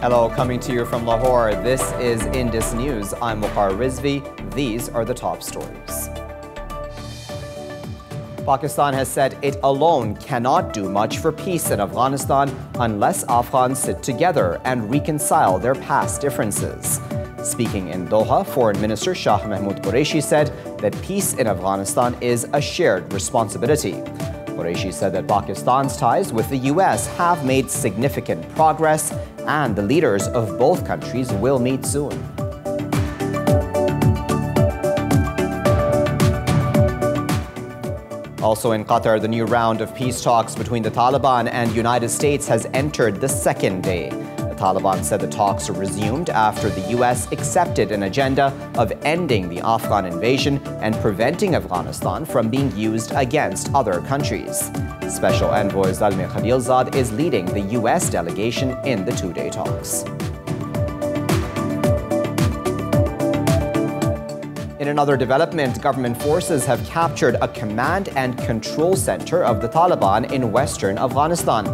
Hello, coming to you from Lahore. This is Indus News. I'm Waqar Rizvi. These are the top stories. Pakistan has said it alone cannot do much for peace in Afghanistan unless Afghans sit together and reconcile their past differences. Speaking in Doha, Foreign Minister Shah Mahmood Qureshi said that peace in Afghanistan is a shared responsibility. Qureshi said that Pakistan's ties with the US have made significant progress and the leaders of both countries will meet soon. Also in Qatar, the new round of peace talks between the Taliban and United States has entered the second day. The Taliban said the talks are resumed after the US accepted an agenda of ending the Afghan invasion and preventing Afghanistan from being used against other countries. Special Envoy Zalmay Khalilzad is leading the US delegation in the two-day talks. In another development, government forces have captured a command and control center of the Taliban in western Afghanistan.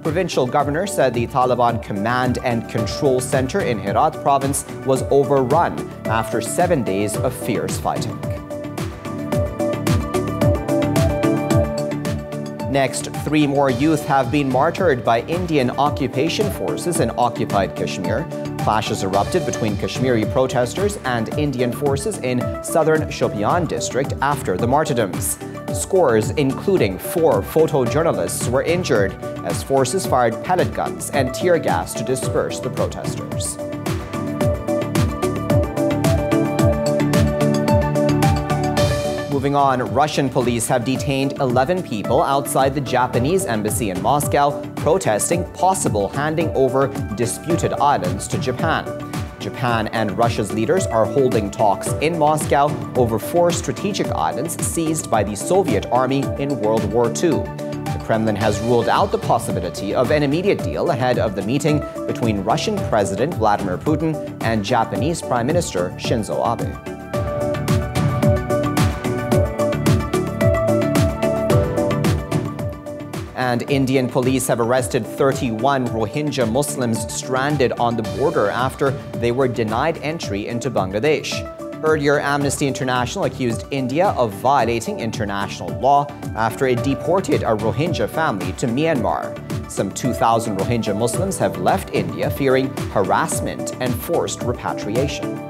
Provincial governor said the Taliban command and control center in Herat province was overrun after 7 days of fierce fighting. Next, 3 more youth have been martyred by Indian occupation forces in occupied Kashmir. Clashes erupted between Kashmiri protesters and Indian forces in southern Shopian district after the martyrdoms. Scores, including 4 photojournalists, were injured as forces fired pellet guns and tear gas to disperse the protesters. Moving on, Russian police have detained 11 people outside the Japanese embassy in Moscow, protesting possible handing over disputed islands to Japan. Japan and Russia's leaders are holding talks in Moscow over 4 strategic islands seized by the Soviet Army in World War II. The Kremlin has ruled out the possibility of an immediate deal ahead of the meeting between Russian President Vladimir Putin and Japanese Prime Minister Shinzo Abe. And Indian police have arrested 31 Rohingya Muslims stranded on the border after they were denied entry into Bangladesh. Earlier, Amnesty International accused India of violating international law after it deported a Rohingya family to Myanmar. Some 2,000 Rohingya Muslims have left India fearing harassment and forced repatriation.